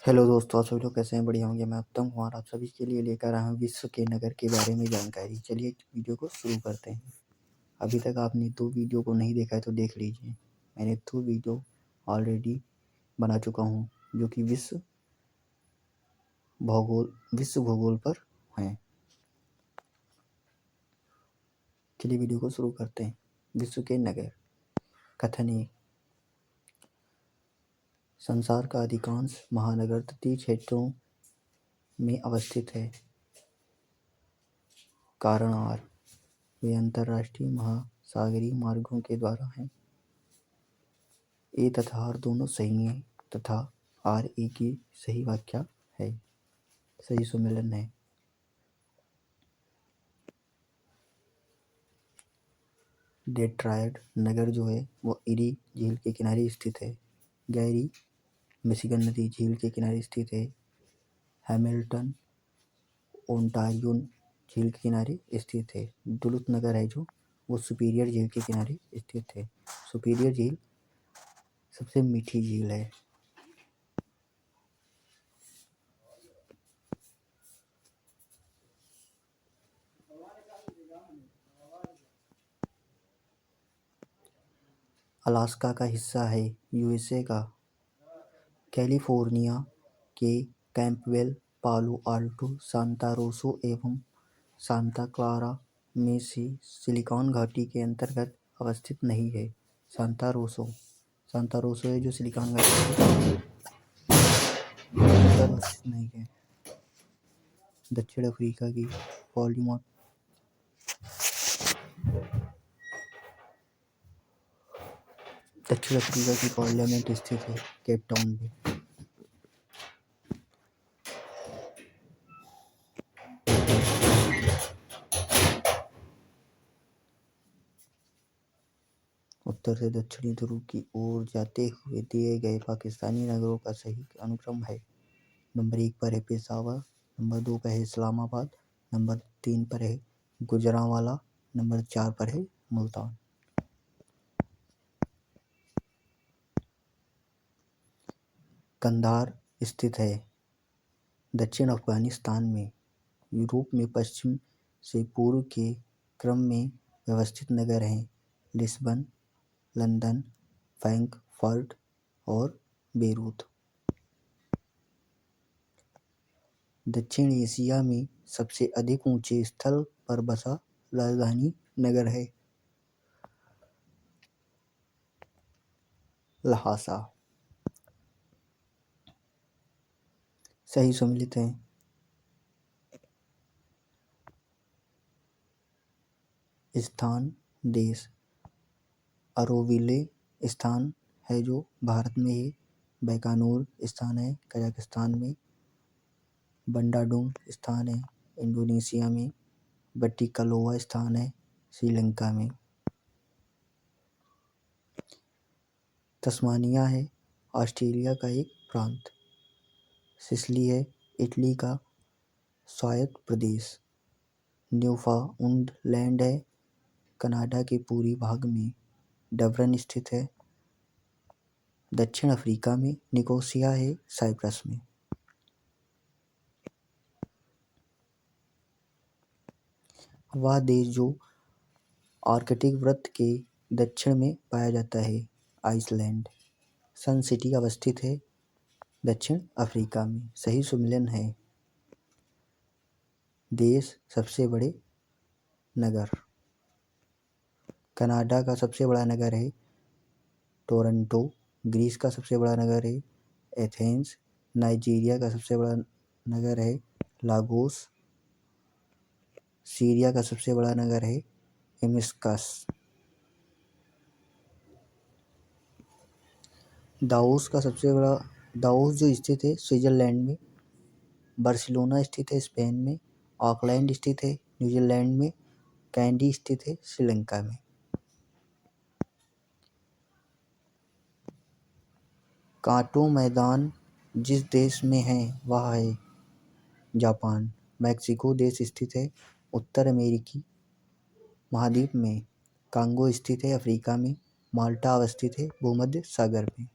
Hello दोस्तों, आप सभी लोग कैसे हैं? बढ़िया होंगे। मैं उत्तम हूँ और आप सभी के लिए लेकर आया हूँ विश्व के नगर के बारे में जानकारी। चलिए वीडियो को शुरू करते हैं। अभी तक आपने 2 वीडियो को नहीं देखा है तो देख लीजिए। मैंने 2 वीडियो ऑलरेडी बना चुका हूँ जो कि विश्व भूगोल पर हैं। चलिए वीडियो को शुरू करते हैं। विश्व के नगर। कथन 1। संसार का अधिकांश महानगर तटीय क्षेत्रों में अवस्थित है। कारण आर वे अंतर्राष्ट्रीय महासागरीय मार्गों के द्वारा हैं। ए तथा आर दोनों सही हैं तथा आर ए की सही व्याख्या है, सही सुमेलन है। डेट्रॉयट नगर जो है वो इरी झील के किनारे स्थित है। गैरी मिशिगन नदी झील के किनारे स्थित है। हैमिल्टन ओंटारियो झील के किनारे स्थित है। डुलुथ नगर है जो वो सुपीरियर झील के किनारे स्थित है। सुपीरियर झील सबसे मीठी झील है। अलास्का का हिस्सा है यूएसए का। कैलिफोर्निया के कैंपबेल, पालो आल्टो, सांता रोसा एवं सांता क्लारा में से सिलिकॉन घाटी के अंतर्गत अवस्थित नहीं है। सांता रोसा है जो सिलिकॉन घाटी के अंतर्गत अवस्थित नहीं है। दक्षिण अफ्रीका की पार्लियामेंट स्थित है केप टाउन में। उत्तर से दक्षिणी ध्रुव की ओर जाते हुए दिए गए पाकिस्तानी नगरों का सही अनुक्रम है। नंबर 1 पर है पेशावर, नंबर 2 पर है इस्लामाबाद, नंबर 3 पर है गुजरांवाला, नंबर 4 पर है मुल्तान। कंधार स्थित है दक्षिण अफगानिस्तान में। यूरोप में पश्चिम से पूर्व के क्रम में व्यवस्थित नगर हैं लिस्बन, लंदन, फ्रैंकफर्ट और बेरूत। दक्षिण एशिया में सबसे अधिक ऊंचे स्थल पर बसा राजधानी नगर है लहासा। सही सम्मिलित है। स्थान देश अरोविले स्थान है जो भारत में है। बैकानूर स्थान है कजाकिस्तान में। बंडाडुंग स्थान है इंडोनेशिया में। बट्टिकलोआ स्थान है श्रीलंका में। तस्मानिया है ऑस्ट्रेलिया का एक प्रांत। सिसिली है इटली का स्वायत्त प्रदेश। न्यूफाउंडलैंड है कनाडा के पूर्वी भाग में। डबरन स्थित है दक्षिण अफ्रीका में। निकोसिया है साइप्रस में। वह देश जो आर्कटिक वृत्त के दक्षिण में पाया जाता है आइसलैंड। सन सिटी अवस्थित है दक्षिण अफ्रीका में। सही सुमेलन है। देश सबसे बड़े नगर। कनाडा का सबसे बड़ा नगर है टोरंटो। ग्रीस का सबसे बड़ा नगर है एथेंस। नाइजीरिया का सबसे बड़ा नगर है लागोस। सीरिया का सबसे बड़ा नगर है डेमेस्कस। दाओस जो स्थित है स्विट्जरलैंड में। बार्सिलोना स्थित है स्पेन में। ऑकलैंड स्थित है न्यूजीलैंड में। कैंडी स्थित है श्रीलंका में। कांटो मैदान जिस देश में है वह है जापान। मैक्सिको देश स्थित है उत्तर अमेरिकी महाद्वीप में। कांगो स्थित है अफ्रीका में। माल्टा अवस्थित है भूमध्य सागर में।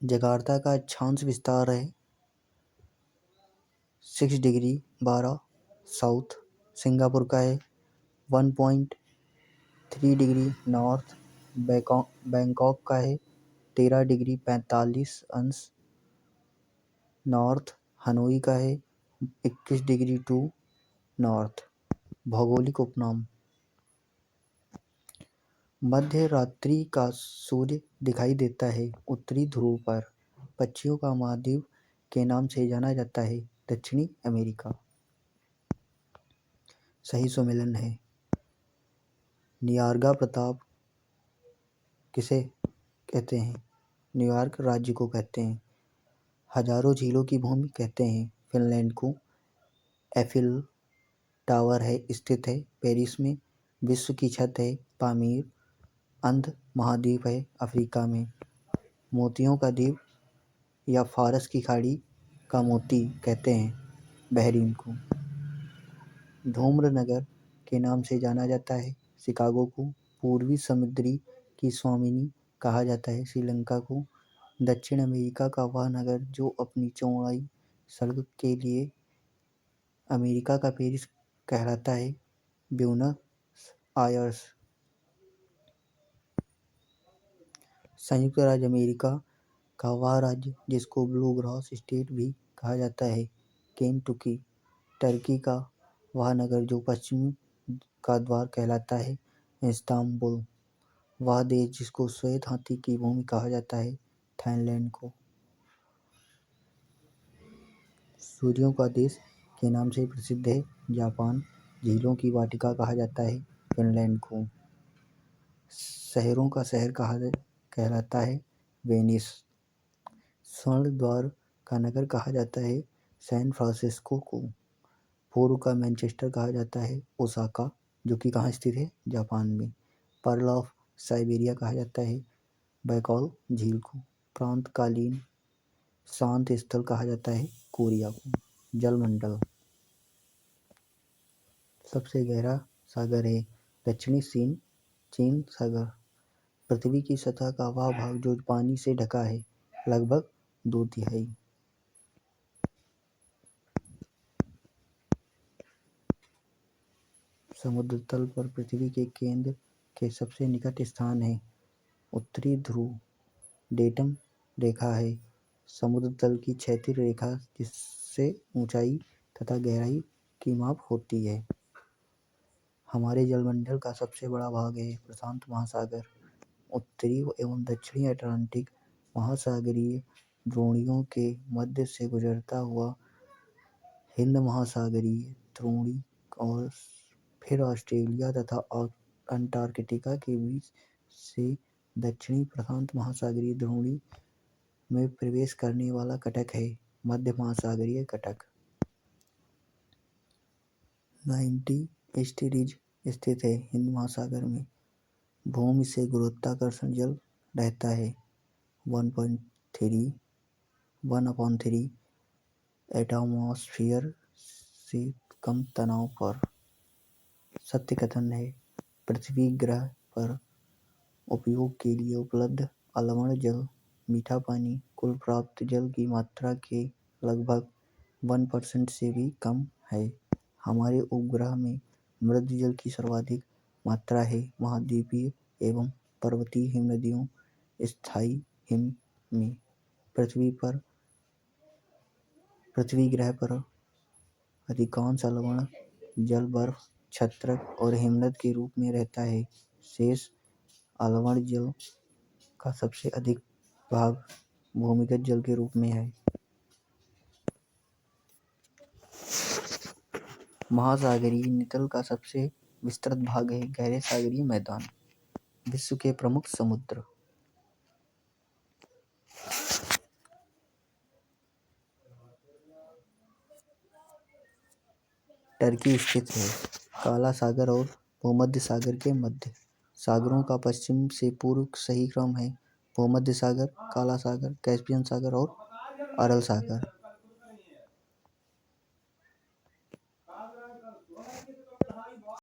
जकार्ता का अक्षांश विस्तार है 6 डिग्री 12 साउथ। सिंगापुर का है 1.3 डिग्री नॉर्थ। बैंकॉक का है 13 डिग्री 45 अंश नॉर्थ। हनोई का है 21 डिग्री 2 नॉर्थ। भौगोलिक उपनाम: मध्य रात्रि का सूर्य दिखाई देता है उत्तरी ध्रुव पर। पक्षियों का महाद्वीप के नाम से जाना जाता है दक्षिणी अमेरिका। सही सुमेलन है। नियाग्रा प्रताप किसे कहते हैं? न्यूयॉर्क राज्य को कहते हैं। हजारों झीलों की भूमि कहते हैं फिनलैंड को। एफिल टावर है स्थित है पेरिस में। विश्व की छत है पामीर। अंध महाद्वीप है अफ्रीका में। मोतियों का द्वीप या फारस की खाड़ी का मोती कहते हैं बहरीन को। धूम्र नगर के नाम से जाना जाता है शिकागो को। पूर्वी समुद्री की स्वामिनी कहा जाता है श्रीलंका को। दक्षिण अमेरिका का वह नगर जो अपनी चौड़ाई सड़क के लिए अमेरिका का पेरिस कहलाता है ब्यूनस आयर्स। संयुक्त राज्य अमेरिका का वह राज्य जिसको ब्लू ग्रास स्टेट भी कहा जाता है केंटुकी। टर्की का वह नगर जो पश्चिम का द्वार कहलाता है इस्तांबुल। वह देश जिसको श्वेत हाथी की भूमि कहा जाता है थाईलैंड को। सूर्यों का देश के नाम से प्रसिद्ध है जापान। झीलों की वाटिका कहा जाता है फिनलैंड को। शहरों का शहर कहलाता है वेनिस। स्वर्ण द्वार का नगर कहा जाता है सैन फ्रांसिस्को को। पूर्व का मैनचेस्टर कहा जाता है ओसाका जो कि कहाँ स्थित है जापान में। पर्ल ऑफ साइबेरिया कहा जाता है बैकॉल झील को। प्रांतकालीन शांत स्थल कहा जाता है कोरिया को। जलमंडल: सबसे गहरा सागर है दक्षिणी चीन सागर। पृथ्वी की सतह का वह भाग जो पानी से ढका है लगभग 2/3। समुद्र तल पर पृथ्वी के केंद्र के सबसे निकट स्थान है उत्तरी ध्रुव। डेटम रेखा है समुद्र तल की क्षैतिज रेखा जिससे ऊंचाई तथा गहराई की माप होती है। हमारे जलमंडल का सबसे बड़ा भाग है प्रशांत महासागर। उत्तरी एवं दक्षिणी अटलांटिक महासागरीय द्रोणियों के मध्य से गुजरता हुआ हिंद महासागरीय द्रोणी और फिर ऑस्ट्रेलिया तथा अंटार्कटिका के बीच से दक्षिणी प्रशांत महासागरीय द्रोणी में प्रवेश करने वाला कटक है मध्य महासागरीय कटक। 90 ईस्टरीज स्थित है हिंद महासागर में। भूमि से गुरुत्वाकर्षण जल रहता है 1/3 एटमॉस्फेयर से कम तनाव पर। सत्य कथन है पृथ्वी ग्रह पर उपयोग के लिए उपलब्ध अलवण जल मीठा पानी कुल प्राप्त जल की मात्रा के लगभग 1% से भी कम है। हमारे उपग्रह में मृद जल की सर्वाधिक मात्रा है। महाद्वीपीय एवं पर्वतीय हिमनदियों स्थायी हिम में। पृथ्वी ग्रह पर अधिकांश अलवण जल बर्फ छत्रक और हिमनद के रूप में रहता है। शेष अलवण जल का सबसे अधिक भाग भूमिगत जल के रूप में है। महासागरीय नितल का सबसे विस्तृत भाग है गहरे सागरीय मैदान। विश्व के प्रमुख समुद्र: टर्की स्थित है काला सागर और भूमध्य सागर के मध्य। सागरों का पश्चिम से पूर्व सही क्रम है भूमध्य सागर काला सागर कैस्पियन सागर और अरल सागर।